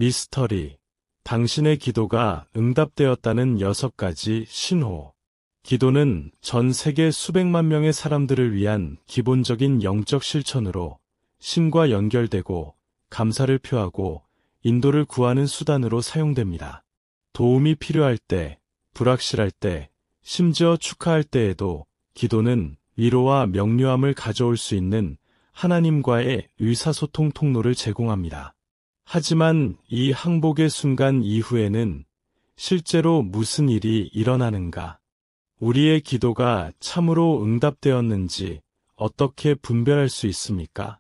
미스터리. 당신의 기도가 응답되었다는 6가지 신호. 기도는 전 세계 수백만 명의 사람들을 위한 기본적인 영적 실천으로 신과 연결되고 감사를 표하고 인도를 구하는 수단으로 사용됩니다. 도움이 필요할 때, 불확실할 때, 심지어 축하할 때에도 기도는 위로와 명료함을 가져올 수 있는 하나님과의 의사소통 통로를 제공합니다. 하지만 이 항복의 순간 이후에는 실제로 무슨 일이 일어나는가? 우리의 기도가 참으로 응답되었는지 어떻게 분별할 수 있습니까?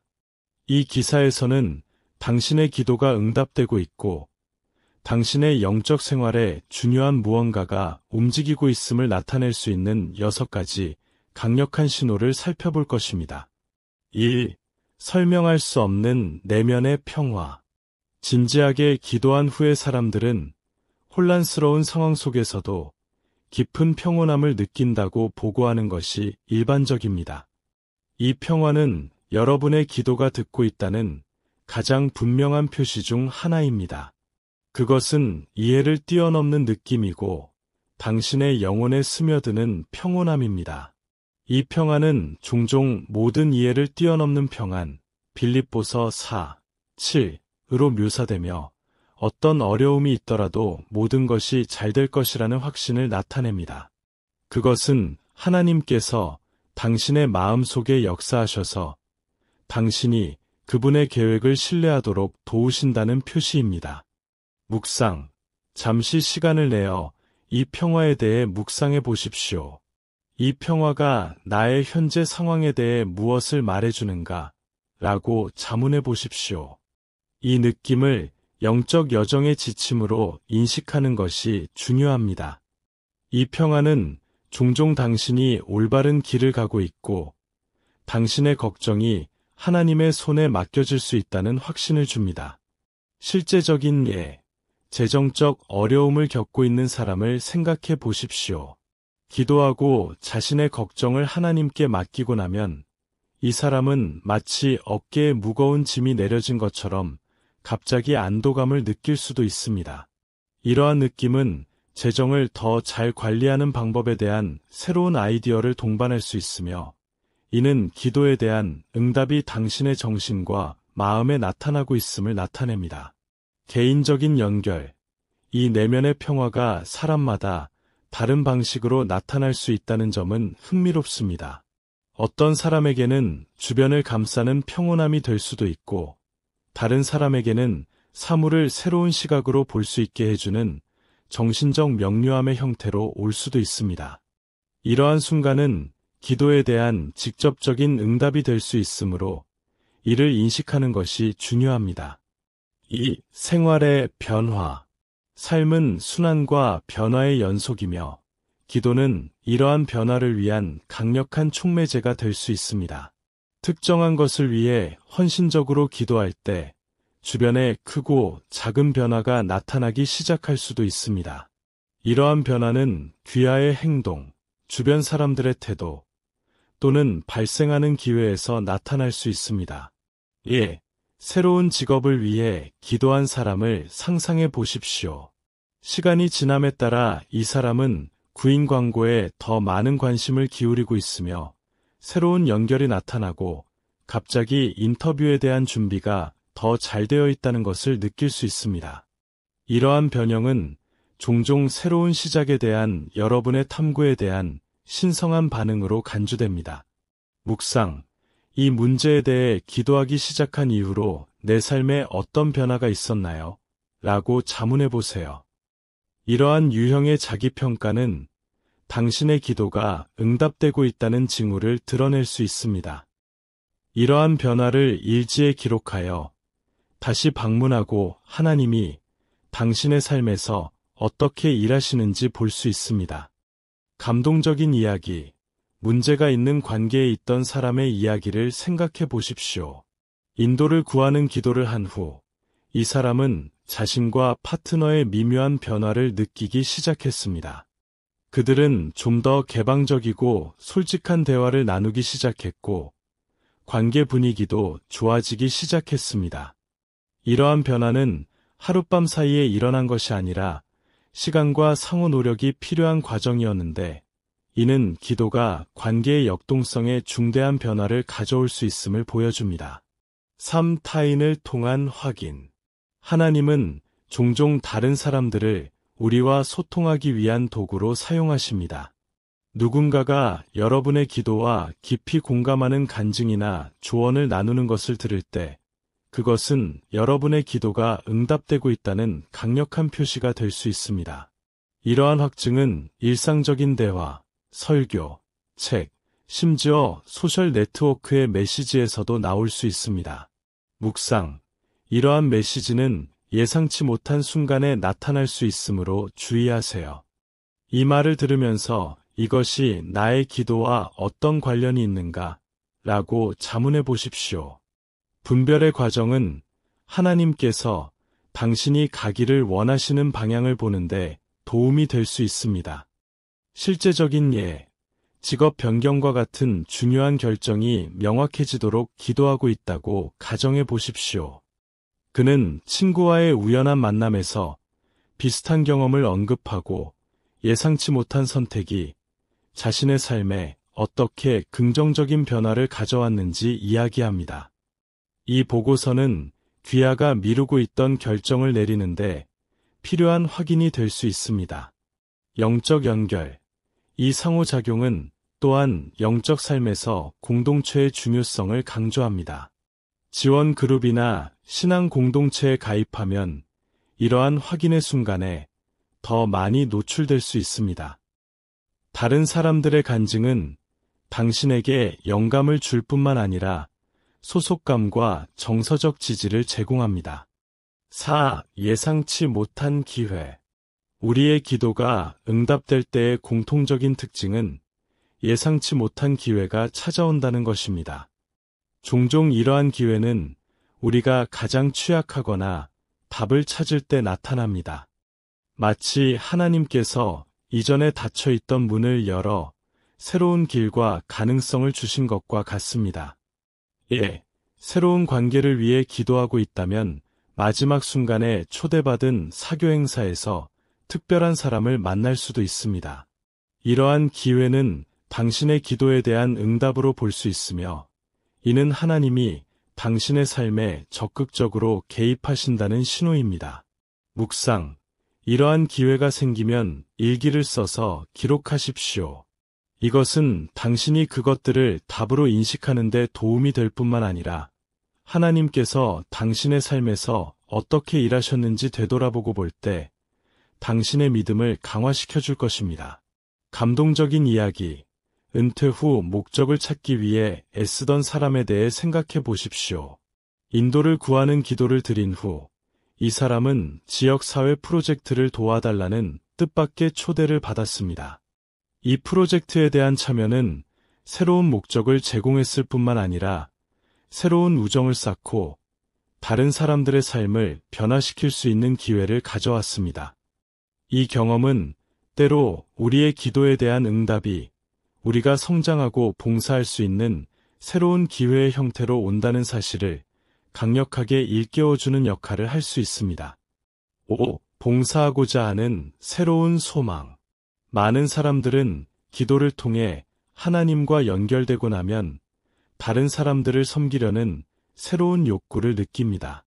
이 기사에서는 당신의 기도가 응답되고 있고 당신의 영적 생활에 중요한 무언가가 움직이고 있음을 나타낼 수 있는 6가지 강력한 신호를 살펴볼 것입니다. 1. 설명할 수 없는 내면의 평화. 진지하게 기도한 후의 사람들은 혼란스러운 상황 속에서도 깊은 평온함을 느낀다고 보고하는 것이 일반적입니다. 이 평화는 여러분의 기도가 듣고 있다는 가장 분명한 표시 중 하나입니다. 그것은 이해를 뛰어넘는 느낌이고 당신의 영혼에 스며드는 평온함입니다. 이 평안은 종종 모든 이해를 뛰어넘는 평안, 빌립보서 4, 7으로 묘사되며 어떤 어려움이 있더라도 모든 것이 잘 될 것이라는 확신을 나타냅니다. 그것은 하나님께서 당신의 마음 속에 역사하셔서 당신이 그분의 계획을 신뢰하도록 도우신다는 표시입니다. 묵상. 잠시 시간을 내어 이 평화에 대해 묵상해 보십시오. 이 평화가 나의 현재 상황에 대해 무엇을 말해주는가? 라고 자문해 보십시오. 이 느낌을 영적 여정의 지침으로 인식하는 것이 중요합니다. 이 평화는 종종 당신이 올바른 길을 가고 있고 당신의 걱정이 하나님의 손에 맡겨질 수 있다는 확신을 줍니다. 실제적인 예, 재정적 어려움을 겪고 있는 사람을 생각해 보십시오. 기도하고 자신의 걱정을 하나님께 맡기고 나면 이 사람은 마치 어깨에 무거운 짐이 내려진 것처럼 갑자기 안도감을 느낄 수도 있습니다. 이러한 느낌은 재정을 더 잘 관리하는 방법에 대한 새로운 아이디어를 동반할 수 있으며 이는 기도에 대한 응답이 당신의 정신과 마음에 나타나고 있음을 나타냅니다. 개인적인 연결. 이 내면의 평화가 사람마다 다른 방식으로 나타날 수 있다는 점은 흥미롭습니다. 어떤 사람에게는 주변을 감싸는 평온함이 될 수도 있고 다른 사람에게는 사물을 새로운 시각으로 볼 수 있게 해주는 정신적 명료함의 형태로 올 수도 있습니다. 이러한 순간은 기도에 대한 직접적인 응답이 될 수 있으므로 이를 인식하는 것이 중요합니다. 2. 생활의 변화. 삶은 순환과 변화의 연속이며 기도는 이러한 변화를 위한 강력한 촉매제가 될 수 있습니다. 특정한 것을 위해 헌신적으로 기도할 때 주변에 크고 작은 변화가 나타나기 시작할 수도 있습니다. 이러한 변화는 귀하의 행동, 주변 사람들의 태도 또는 발생하는 기회에서 나타날 수 있습니다. 예, 새로운 직업을 위해 기도한 사람을 상상해 보십시오. 시간이 지남에 따라 이 사람은 구인 광고에 더 많은 관심을 기울이고 있으며 새로운 연결이 나타나고 갑자기 인터뷰에 대한 준비가 더 잘 되어 있다는 것을 느낄 수 있습니다. 이러한 변형은 종종 새로운 시작에 대한 여러분의 탐구에 대한 신성한 반응으로 간주됩니다. 묵상. 이 문제에 대해 기도하기 시작한 이후로 내 삶에 어떤 변화가 있었나요? 라고 자문해 보세요. 이러한 유형의 자기평가는 당신의 기도가 응답되고 있다는 징후를 드러낼 수 있습니다. 이러한 변화를 일지에 기록하여 다시 방문하고 하나님이 당신의 삶에서 어떻게 일하시는지 볼 수 있습니다. 감동적인 이야기. 문제가 있는 관계에 있던 사람의 이야기를 생각해 보십시오. 인도를 구하는 기도를 한 후 이 사람은 자신과 파트너의 미묘한 변화를 느끼기 시작했습니다. 그들은 좀 더 개방적이고 솔직한 대화를 나누기 시작했고 관계 분위기도 좋아지기 시작했습니다. 이러한 변화는 하룻밤 사이에 일어난 것이 아니라 시간과 상호 노력이 필요한 과정이었는데, 이는 기도가 관계의 역동성에 중대한 변화를 가져올 수 있음을 보여줍니다. 3. 타인을 통한 확인. 하나님은 종종 다른 사람들을 우리와 소통하기 위한 도구로 사용하십니다. 누군가가 여러분의 기도와 깊이 공감하는 간증이나 조언을 나누는 것을 들을 때, 그것은 여러분의 기도가 응답되고 있다는 강력한 표시가 될 수 있습니다. 이러한 확증은 일상적인 대화, 설교, 책, 심지어 소셜 네트워크의 메시지에서도 나올 수 있습니다. 묵상. 이러한 메시지는 예상치 못한 순간에 나타날 수 있으므로 주의하세요. 이 말을 들으면서 이것이 나의 기도와 어떤 관련이 있는가? 라고 자문해 보십시오. 분별의 과정은 하나님께서 당신이 가기를 원하시는 방향을 보는데 도움이 될 수 있습니다. 실제적인 예, 직업 변경과 같은 중요한 결정이 명확해지도록 기도하고 있다고 가정해 보십시오. 그는 친구와의 우연한 만남에서 비슷한 경험을 언급하고 예상치 못한 선택이 자신의 삶에 어떻게 긍정적인 변화를 가져왔는지 이야기합니다. 이 보고서는 귀하가 미루고 있던 결정을 내리는데 필요한 확인이 될 수 있습니다. 영적 연결. 이 상호작용은 또한 영적 삶에서 공동체의 중요성을 강조합니다. 지원 그룹이나 신앙 공동체에 가입하면 이러한 확인의 순간에 더 많이 노출될 수 있습니다. 다른 사람들의 간증은 당신에게 영감을 줄 뿐만 아니라 소속감과 정서적 지지를 제공합니다. 4. 예상치 못한 기회. 우리의 기도가 응답될 때의 공통적인 특징은 예상치 못한 기회가 찾아온다는 것입니다. 종종 이러한 기회는 우리가 가장 취약하거나 답을 찾을 때 나타납니다. 마치 하나님께서 이전에 닫혀 있던 문을 열어 새로운 길과 가능성을 주신 것과 같습니다. 예, 새로운 관계를 위해 기도하고 있다면 마지막 순간에 초대받은 사교 행사에서 특별한 사람을 만날 수도 있습니다. 이러한 기회는 당신의 기도에 대한 응답으로 볼 수 있으며, 이는 하나님이 당신의 삶에 적극적으로 개입하신다는 신호입니다. 묵상. 이러한 기회가 생기면 일기를 써서 기록하십시오. 이것은 당신이 그것들을 답으로 인식하는 데 도움이 될 뿐만 아니라 하나님께서 당신의 삶에서 어떻게 일하셨는지 되돌아보고 볼 때 당신의 믿음을 강화시켜 줄 것입니다. 감동적인 이야기. 은퇴 후 목적을 찾기 위해 애쓰던 사람에 대해 생각해 보십시오. 인도를 구하는 기도를 드린 후 이 사람은 지역사회 프로젝트를 도와달라는 뜻밖의 초대를 받았습니다. 이 프로젝트에 대한 참여는 새로운 목적을 제공했을 뿐만 아니라 새로운 우정을 쌓고 다른 사람들의 삶을 변화시킬 수 있는 기회를 가져왔습니다. 이 경험은 때로 우리의 기도에 대한 응답이 우리가 성장하고 봉사할 수 있는 새로운 기회의 형태로 온다는 사실을 강력하게 일깨워주는 역할을 할 수 있습니다. 5. 봉사하고자 하는 새로운 소망. 많은 사람들은 기도를 통해 하나님과 연결되고 나면 다른 사람들을 섬기려는 새로운 욕구를 느낍니다.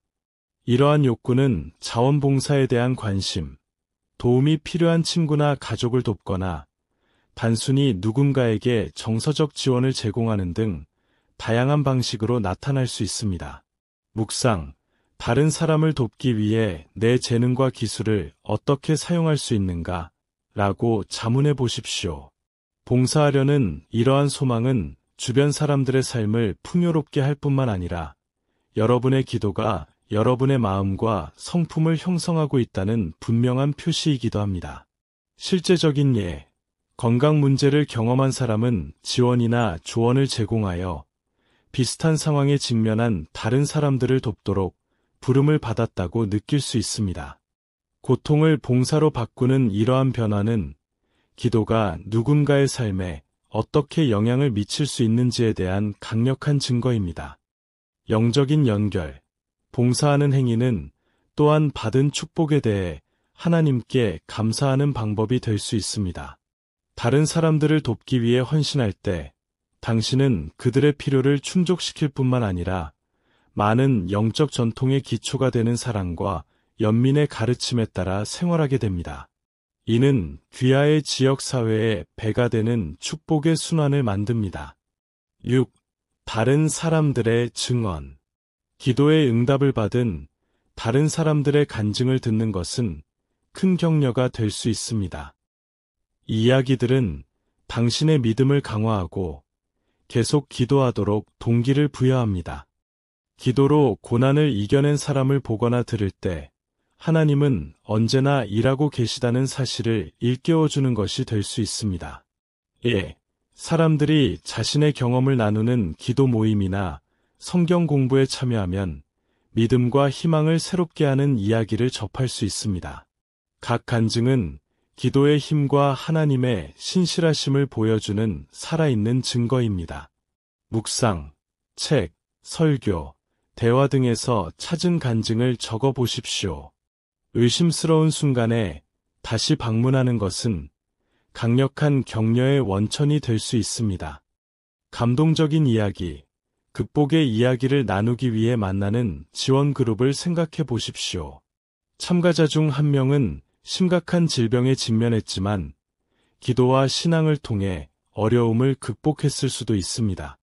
이러한 욕구는 자원봉사에 대한 관심, 도움이 필요한 친구나 가족을 돕거나 단순히 누군가에게 정서적 지원을 제공하는 등 다양한 방식으로 나타날 수 있습니다. 묵상. 다른 사람을 돕기 위해 내 재능과 기술을 어떻게 사용할 수 있는가? 라고 자문해 보십시오. 봉사하려는 이러한 소망은 주변 사람들의 삶을 풍요롭게 할 뿐만 아니라 여러분의 기도가 여러분의 마음과 성품을 형성하고 있다는 분명한 표시이기도 합니다. 실제적인 예. 건강 문제를 경험한 사람은 지원이나 조언을 제공하여 비슷한 상황에 직면한 다른 사람들을 돕도록 부름을 받았다고 느낄 수 있습니다. 고통을 봉사로 바꾸는 이러한 변화는 기도가 누군가의 삶에 어떻게 영향을 미칠 수 있는지에 대한 강력한 증거입니다. 영적인 연결. 봉사하는 행위는 또한 받은 축복에 대해 하나님께 감사하는 방법이 될 수 있습니다. 다른 사람들을 돕기 위해 헌신할 때 당신은 그들의 필요를 충족시킬 뿐만 아니라 많은 영적 전통의 기초가 되는 사랑과 연민의 가르침에 따라 생활하게 됩니다. 이는 귀하의 지역사회에 배가 되는 축복의 순환을 만듭니다. 6. 다른 사람들의 증언. 기도의 응답을 받은 다른 사람들의 간증을 듣는 것은 큰 격려가 될 수 있습니다. 이 이야기들은 당신의 믿음을 강화하고 계속 기도하도록 동기를 부여합니다. 기도로 고난을 이겨낸 사람을 보거나 들을 때 하나님은 언제나 일하고 계시다는 사실을 일깨워주는 것이 될 수 있습니다. 예. 사람들이 자신의 경험을 나누는 기도 모임이나 성경 공부에 참여하면 믿음과 희망을 새롭게 하는 이야기를 접할 수 있습니다. 각 간증은 기도의 힘과 하나님의 신실하심을 보여주는 살아있는 증거입니다. 묵상, 책, 설교, 대화 등에서 찾은 간증을 적어 보십시오. 의심스러운 순간에 다시 방문하는 것은 강력한 격려의 원천이 될 수 있습니다. 감동적인 이야기, 극복의 이야기를 나누기 위해 만나는 지원 그룹을 생각해 보십시오. 참가자 중 한 명은 심각한 질병에 직면했지만 기도와 신앙을 통해 어려움을 극복했을 수도 있습니다.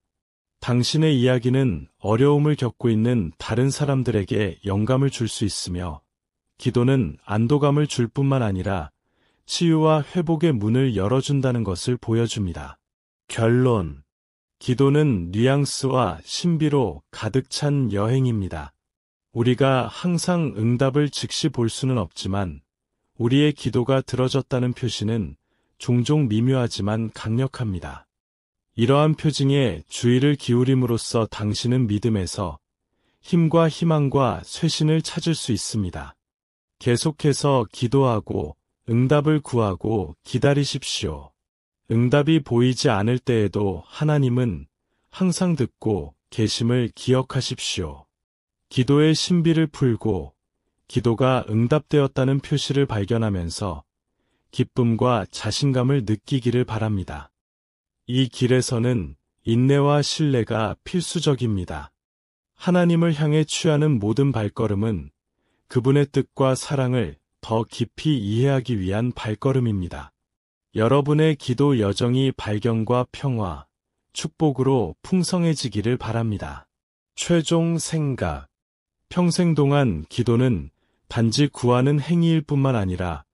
당신의 이야기는 어려움을 겪고 있는 다른 사람들에게 영감을 줄 수 있으며 기도는 안도감을 줄 뿐만 아니라 치유와 회복의 문을 열어준다는 것을 보여줍니다. 결론. 기도는 뉘앙스와 신비로 가득 찬 여행입니다. 우리가 항상 응답을 즉시 볼 수는 없지만 우리의 기도가 들어졌다는 표시는 종종 미묘하지만 강력합니다. 이러한 표징에 주의를 기울임으로써 당신은 믿음에서 힘과 희망과 쇄신을 찾을 수 있습니다. 계속해서 기도하고 응답을 구하고 기다리십시오. 응답이 보이지 않을 때에도 하나님은 항상 듣고 계심을 기억하십시오. 기도의 신비를 풀고 기도가 응답되었다는 표시를 발견하면서 기쁨과 자신감을 느끼기를 바랍니다. 이 길에서는 인내와 신뢰가 필수적입니다. 하나님을 향해 취하는 모든 발걸음은 그분의 뜻과 사랑을 더 깊이 이해하기 위한 발걸음입니다. 여러분의 기도 여정이 발견과 평화, 축복으로 풍성해지기를 바랍니다. 최종 생각. 평생 동안 기도는 단지 구하는 행위일 뿐만 아니라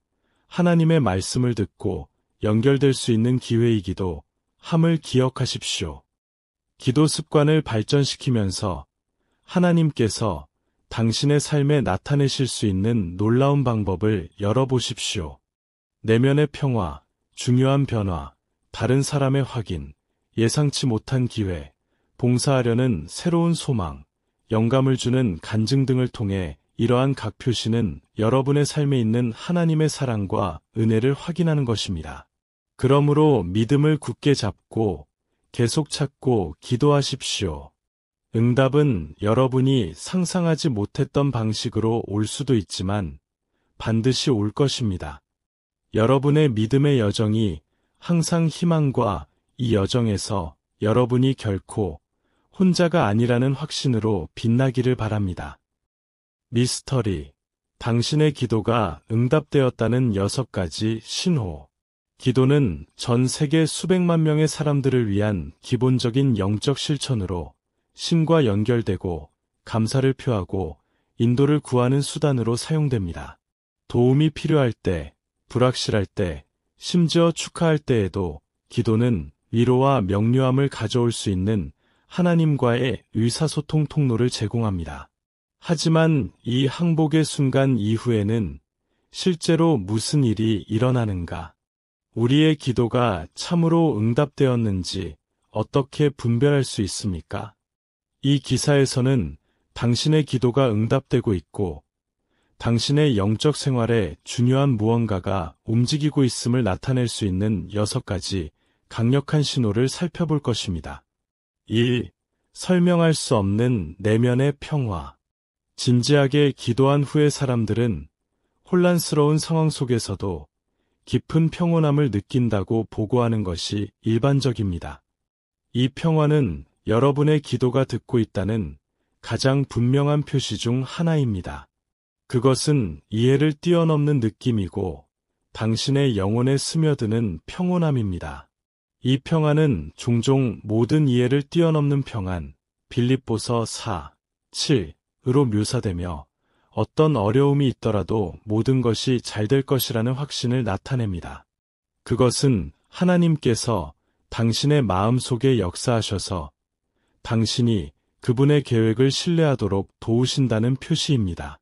하나님의 말씀을 듣고 연결될 수 있는 기회이기도 함을 기억하십시오. 기도 습관을 발전시키면서 하나님께서 당신의 삶에 나타내실 수 있는 놀라운 방법을 열어보십시오. 내면의 평화, 중요한 변화, 다른 사람의 확인, 예상치 못한 기회, 봉사하려는 새로운 소망, 영감을 주는 간증 등을 통해 이러한 각 표시는 여러분의 삶에 있는 하나님의 사랑과 은혜를 확인하는 것입니다. 그러므로 믿음을 굳게 잡고 계속 찾고 기도하십시오. 응답은 여러분이 상상하지 못했던 방식으로 올 수도 있지만 반드시 올 것입니다. 여러분의 믿음의 여정이 항상 희망과 이 여정에서 여러분이 결코 혼자가 아니라는 확신으로 빛나기를 바랍니다. 미스터리. 당신의 기도가 응답되었다는 6가지 신호. 기도는 전 세계 수백만 명의 사람들을 위한 기본적인 영적 실천으로 신과 연결되고 감사를 표하고 인도를 구하는 수단으로 사용됩니다. 도움이 필요할 때, 불확실할 때, 심지어 축하할 때에도 기도는 위로와 명료함을 가져올 수 있는 하나님과의 의사소통 통로를 제공합니다. 하지만 이 항복의 순간 이후에는 실제로 무슨 일이 일어나는가? 우리의 기도가 참으로 응답되었는지 어떻게 분별할 수 있습니까? 이 기사에서는 당신의 기도가 응답되고 있고 당신의 영적 생활에 중요한 무언가가 움직이고 있음을 나타낼 수 있는 6가지 강력한 신호를 살펴볼 것입니다. 1. 설명할 수 없는 내면의 평화. 진지하게 기도한 후에 사람들은 혼란스러운 상황 속에서도 깊은 평온함을 느낀다고 보고하는 것이 일반적입니다. 이 평화는 여러분의 기도가 듣고 있다는 가장 분명한 표시 중 하나입니다. 그것은 이해를 뛰어넘는 느낌이고 당신의 영혼에 스며드는 평온함입니다. 이 평안은 종종 모든 이해를 뛰어넘는 평안, 빌립보서 4, 7으로 묘사되며 어떤 어려움이 있더라도 모든 것이 잘 될 것이라는 확신을 나타냅니다. 그것은 하나님께서 당신의 마음 속에 역사하셔서 당신이 그분의 계획을 신뢰하도록 도우신다는 표시입니다.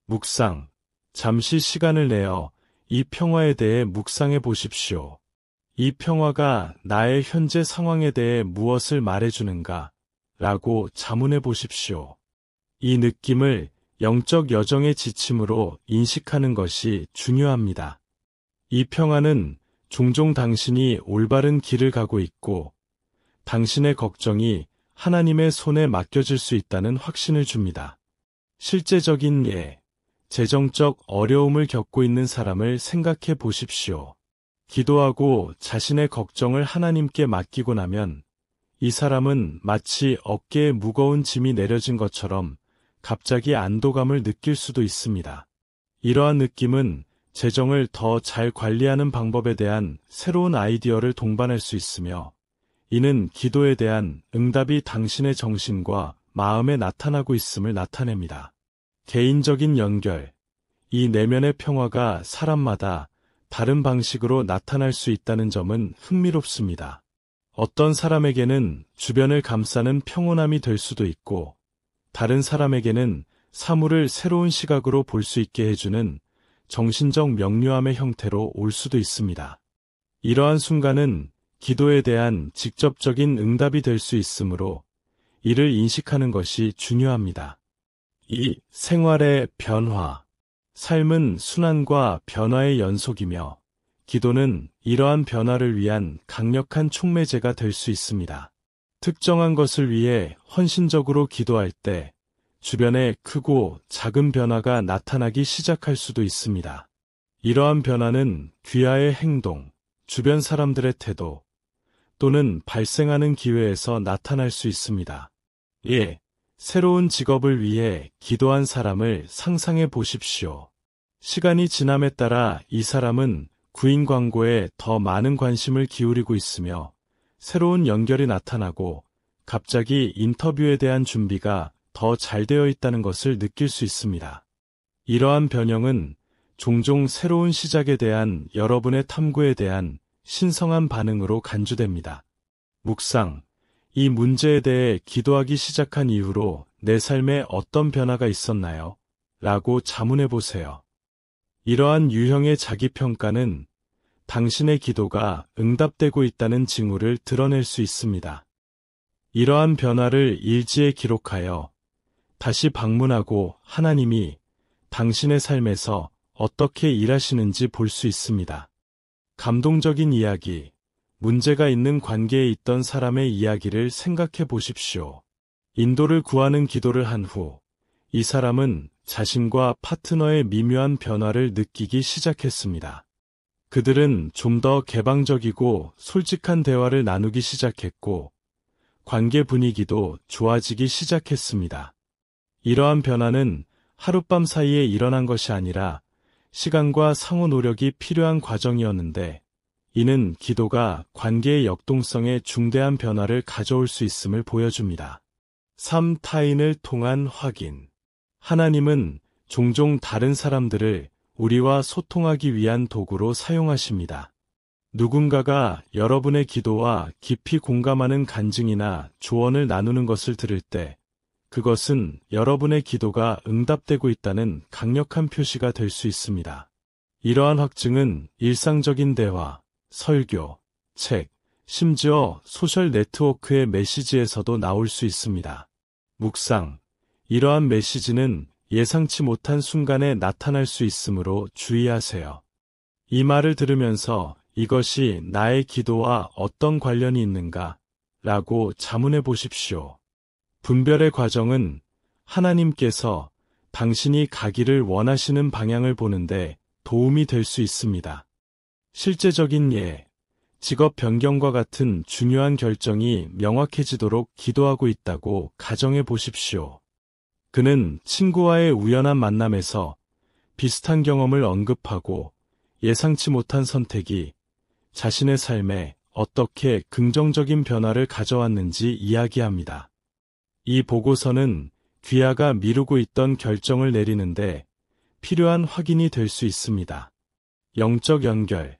묵상. 잠시 시간을 내어 이 평화에 대해 묵상해 보십시오. 이 평화가 나의 현재 상황에 대해 무엇을 말해주는가? 라고 자문해 보십시오. 이 느낌을 영적 여정의 지침으로 인식하는 것이 중요합니다. 이 평화는 종종 당신이 올바른 길을 가고 있고 당신의 걱정이 하나님의 손에 맡겨질 수 있다는 확신을 줍니다. 실제적인 예, 재정적 어려움을 겪고 있는 사람을 생각해 보십시오. 기도하고 자신의 걱정을 하나님께 맡기고 나면 이 사람은 마치 어깨에 무거운 짐이 내려진 것처럼 갑자기 안도감을 느낄 수도 있습니다. 이러한 느낌은 재정을 더 잘 관리하는 방법에 대한 새로운 아이디어를 동반할 수 있으며 이는 기도에 대한 응답이 당신의 정신과 마음에 나타나고 있음을 나타냅니다. 개인적인 연결. 이 내면의 평화가 사람마다 다른 방식으로 나타날 수 있다는 점은 흥미롭습니다. 어떤 사람에게는 주변을 감싸는 평온함이 될 수도 있고 다른 사람에게는 사물을 새로운 시각으로 볼 수 있게 해주는 정신적 명료함의 형태로 올 수도 있습니다. 이러한 순간은 기도에 대한 직접적인 응답이 될 수 있으므로 이를 인식하는 것이 중요합니다. 2. 생활의 변화. 삶은 순환과 변화의 연속이며 기도는 이러한 변화를 위한 강력한 촉매제가 될 수 있습니다. 특정한 것을 위해 헌신적으로 기도할 때 주변에 크고 작은 변화가 나타나기 시작할 수도 있습니다. 이러한 변화는 귀하의 행동, 주변 사람들의 태도 또는 발생하는 기회에서 나타날 수 있습니다. 예, 새로운 직업을 위해 기도한 사람을 상상해 보십시오. 시간이 지남에 따라 이 사람은 구인 광고에 더 많은 관심을 기울이고 있으며 새로운 연결이 나타나고 갑자기 인터뷰에 대한 준비가 더 잘 되어 있다는 것을 느낄 수 있습니다. 이러한 변형은 종종 새로운 시작에 대한 여러분의 탐구에 대한 신성한 반응으로 간주됩니다. 묵상. 이 문제에 대해 기도하기 시작한 이후로 내 삶에 어떤 변화가 있었나요? 라고 자문해 보세요. 이러한 유형의 자기평가는 당신의 기도가 응답되고 있다는 징후를 드러낼 수 있습니다. 이러한 변화를 일지에 기록하여 다시 방문하고 하나님이 당신의 삶에서 어떻게 일하시는지 볼 수 있습니다. 감동적인 이야기. 문제가 있는 관계에 있던 사람의 이야기를 생각해 보십시오. 인도를 구하는 기도를 한 후 이 사람은 자신과 파트너의 미묘한 변화를 느끼기 시작했습니다. 그들은 좀 더 개방적이고 솔직한 대화를 나누기 시작했고 관계 분위기도 좋아지기 시작했습니다. 이러한 변화는 하룻밤 사이에 일어난 것이 아니라 시간과 상호 노력이 필요한 과정이었는데 이는 기도가 관계의 역동성에 중대한 변화를 가져올 수 있음을 보여줍니다. 3. 타인을 통한 확인. 하나님은 종종 다른 사람들을 우리와 소통하기 위한 도구로 사용하십니다. 누군가가 여러분의 기도와 깊이 공감하는 간증이나 조언을 나누는 것을 들을 때 그것은 여러분의 기도가 응답되고 있다는 강력한 표시가 될 수 있습니다. 이러한 확증은 일상적인 대화, 설교, 책, 심지어 소셜 네트워크의 메시지에서도 나올 수 있습니다. 묵상. 이러한 메시지는 예상치 못한 순간에 나타날 수 있으므로 주의하세요. 이 말을 들으면서 이것이 나의 기도와 어떤 관련이 있는가? 라고 자문해 보십시오. 분별의 과정은 하나님께서 당신이 가기를 원하시는 방향을 보는데 도움이 될 수 있습니다. 실제적인 예, 직업 변경과 같은 중요한 결정이 명확해지도록 기도하고 있다고 가정해 보십시오. 그는 친구와의 우연한 만남에서 비슷한 경험을 언급하고 예상치 못한 선택이 자신의 삶에 어떻게 긍정적인 변화를 가져왔는지 이야기합니다. 이 보고서는 귀하가 미루고 있던 결정을 내리는데 필요한 확인이 될 수 있습니다. 영적 연결.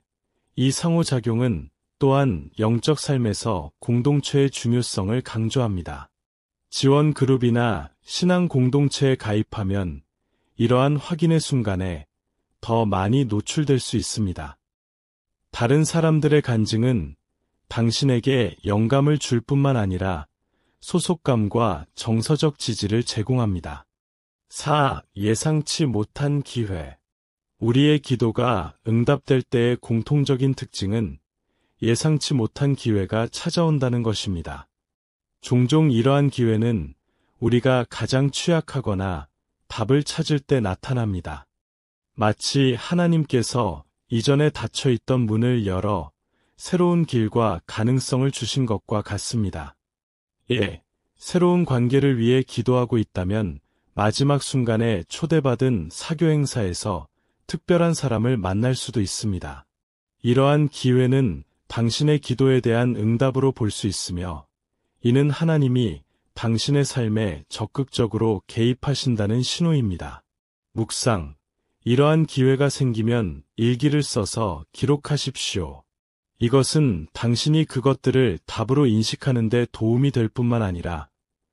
이 상호작용은 또한 영적 삶에서 공동체의 중요성을 강조합니다. 지원 그룹이나 신앙 공동체에 가입하면 이러한 확인의 순간에 더 많이 노출될 수 있습니다. 다른 사람들의 간증은 당신에게 영감을 줄 뿐만 아니라 소속감과 정서적 지지를 제공합니다. 4. 예상치 못한 기회. 우리의 기도가 응답될 때의 공통적인 특징은 예상치 못한 기회가 찾아온다는 것입니다. 종종 이러한 기회는 우리가 가장 취약하거나 답을 찾을 때 나타납니다. 마치 하나님께서 이전에 닫혀 있던 문을 열어 새로운 길과 가능성을 주신 것과 같습니다. 예, 새로운 관계를 위해 기도하고 있다면 마지막 순간에 초대받은 사교 행사에서 특별한 사람을 만날 수도 있습니다. 이러한 기회는 당신의 기도에 대한 응답으로 볼 수 있으며, 이는 하나님이 당신의 삶에 적극적으로 개입하신다는 신호입니다. 묵상. 이러한 기회가 생기면 일기를 써서 기록하십시오. 이것은 당신이 그것들을 답으로 인식하는 데 도움이 될 뿐만 아니라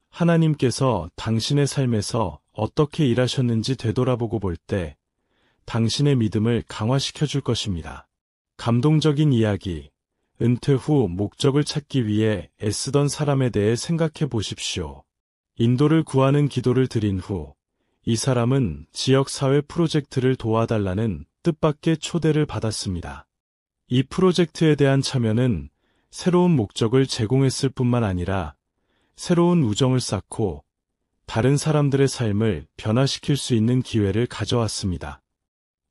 하나님께서 당신의 삶에서 어떻게 일하셨는지 되돌아보고 볼 때 당신의 믿음을 강화시켜 줄 것입니다. 감동적인 이야기. 은퇴 후 목적을 찾기 위해 애쓰던 사람에 대해 생각해 보십시오. 인도를 구하는 기도를 드린 후 이 사람은 지역사회 프로젝트를 도와달라는 뜻밖의 초대를 받았습니다. 이 프로젝트에 대한 참여는 새로운 목적을 제공했을 뿐만 아니라 새로운 우정을 쌓고 다른 사람들의 삶을 변화시킬 수 있는 기회를 가져왔습니다.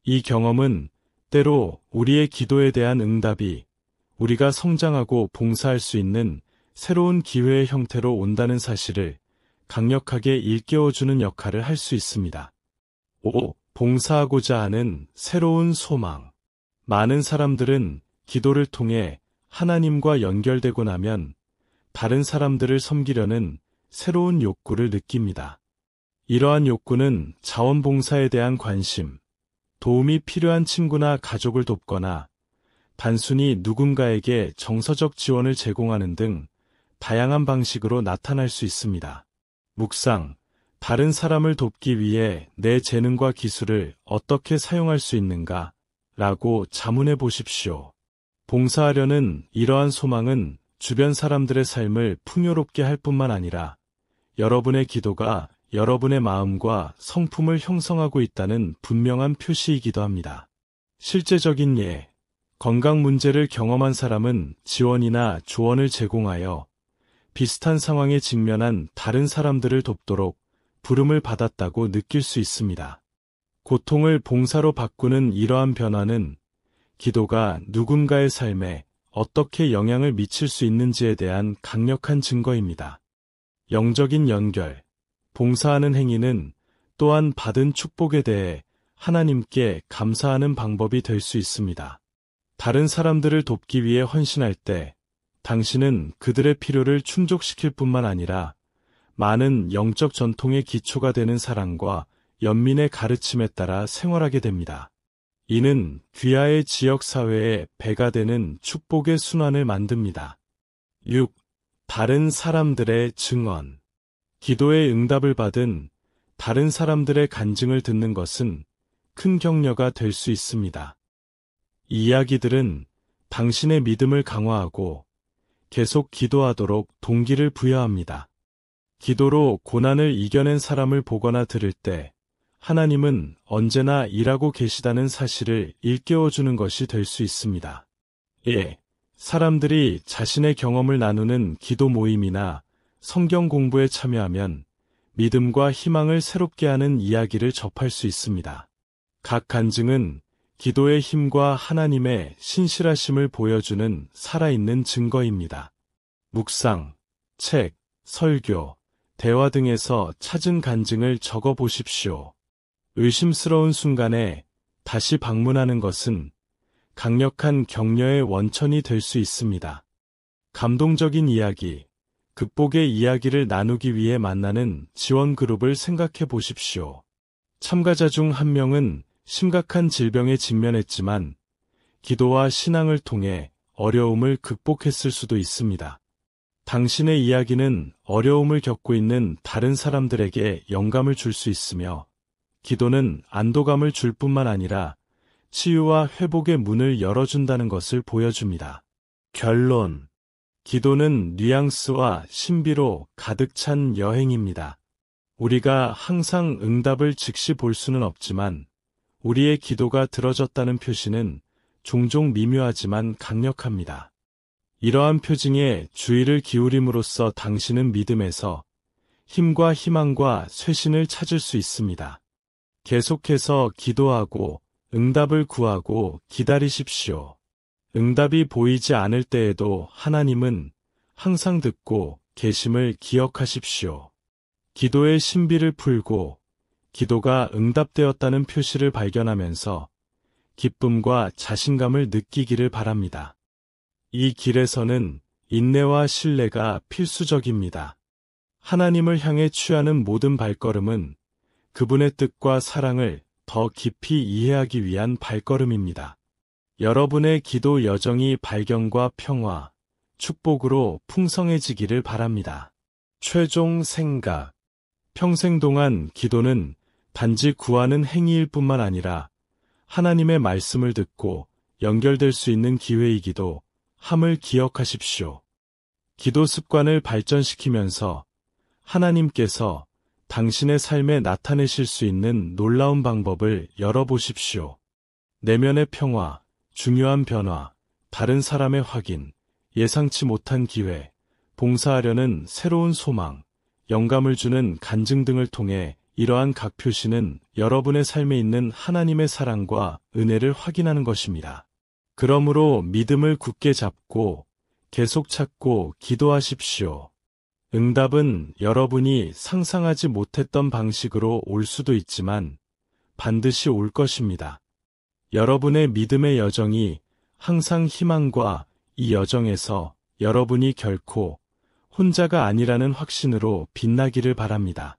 이 경험은 때로 우리의 기도에 대한 응답이 우리가 성장하고 봉사할 수 있는 새로운 기회의 형태로 온다는 사실을 강력하게 일깨워주는 역할을 할 수 있습니다. 5. 봉사하고자 하는 새로운 소망. 많은 사람들은 기도를 통해 하나님과 연결되고 나면 다른 사람들을 섬기려는 새로운 욕구를 느낍니다. 이러한 욕구는 자원봉사에 대한 관심, 도움이 필요한 친구나 가족을 돕거나 단순히 누군가에게 정서적 지원을 제공하는 등 다양한 방식으로 나타날 수 있습니다. 묵상. 다른 사람을 돕기 위해 내 재능과 기술을 어떻게 사용할 수 있는가? 라고 자문해 보십시오. 봉사하려는 이러한 소망은 주변 사람들의 삶을 풍요롭게 할 뿐만 아니라 여러분의 기도가 여러분의 마음과 성품을 형성하고 있다는 분명한 표시이기도 합니다. 실제적인 예. 건강 문제를 경험한 사람은 지원이나 조언을 제공하여 비슷한 상황에 직면한 다른 사람들을 돕도록 부름을 받았다고 느낄 수 있습니다. 고통을 봉사로 바꾸는 이러한 변화는 기도가 누군가의 삶에 어떻게 영향을 미칠 수 있는지에 대한 강력한 증거입니다. 영적인 연결. 봉사하는 행위는 또한 받은 축복에 대해 하나님께 감사하는 방법이 될 수 있습니다. 다른 사람들을 돕기 위해 헌신할 때 당신은 그들의 필요를 충족시킬 뿐만 아니라 많은 영적 전통의 기초가 되는 사랑과 연민의 가르침에 따라 생활하게 됩니다. 이는 귀하의 지역사회에 배가 되는 축복의 순환을 만듭니다. 6. 다른 사람들의 증언. 기도의 응답을 받은 다른 사람들의 간증을 듣는 것은 큰 격려가 될 수 있습니다. 이 이야기들은 당신의 믿음을 강화하고 계속 기도하도록 동기를 부여합니다. 기도로 고난을 이겨낸 사람을 보거나 들을 때 하나님은 언제나 일하고 계시다는 사실을 일깨워주는 것이 될 수 있습니다. 예, 사람들이 자신의 경험을 나누는 기도 모임이나 성경 공부에 참여하면 믿음과 희망을 새롭게 하는 이야기를 접할 수 있습니다. 각 간증은 기도의 힘과 하나님의 신실하심을 보여주는 살아있는 증거입니다. 묵상, 책, 설교, 대화 등에서 찾은 간증을 적어 보십시오. 의심스러운 순간에 다시 방문하는 것은 강력한 격려의 원천이 될 수 있습니다. 감동적인 이야기, 극복의 이야기를 나누기 위해 만나는 지원 그룹을 생각해 보십시오. 참가자 중 한 명은 심각한 질병에 직면했지만 기도와 신앙을 통해 어려움을 극복했을 수도 있습니다. 당신의 이야기는 어려움을 겪고 있는 다른 사람들에게 영감을 줄 수 있으며, 기도는 안도감을 줄 뿐만 아니라 치유와 회복의 문을 열어준다는 것을 보여줍니다. 결론. 기도는 뉘앙스와 신비로 가득 찬 여행입니다. 우리가 항상 응답을 즉시 볼 수는 없지만, 우리의 기도가 들어졌다는 표시는 종종 미묘하지만 강력합니다. 이러한 표징에 주의를 기울임으로써 당신은 믿음에서 힘과 희망과 쇄신을 찾을 수 있습니다. 계속해서 기도하고 응답을 구하고 기다리십시오. 응답이 보이지 않을 때에도 하나님은 항상 듣고 계심을 기억하십시오. 기도의 신비를 풀고 기도가 응답되었다는 표시를 발견하면서 기쁨과 자신감을 느끼기를 바랍니다. 이 길에서는 인내와 신뢰가 필수적입니다. 하나님을 향해 취하는 모든 발걸음은 그분의 뜻과 사랑을 더 깊이 이해하기 위한 발걸음입니다. 여러분의 기도 여정이 발견과 평화, 축복으로 풍성해지기를 바랍니다. 최종 생각. 평생 동안 기도는 단지 구하는 행위일 뿐만 아니라 하나님의 말씀을 듣고 연결될 수 있는 기회이기도 함을 기억하십시오. 기도 습관을 발전시키면서 하나님께서 당신의 삶에 나타내실 수 있는 놀라운 방법을 열어보십시오. 내면의 평화, 중요한 변화, 다른 사람의 확인, 예상치 못한 기회, 봉사하려는 새로운 소망, 영감을 주는 간증 등을 통해 이러한 각 표시는 여러분의 삶에 있는 하나님의 사랑과 은혜를 확인하는 것입니다. 그러므로 믿음을 굳게 잡고 계속 찾고 기도하십시오. 응답은 여러분이 상상하지 못했던 방식으로 올 수도 있지만 반드시 올 것입니다. 여러분의 믿음의 여정이 항상 희망과 이 여정에서 여러분이 결코 혼자가 아니라는 확신으로 빛나기를 바랍니다.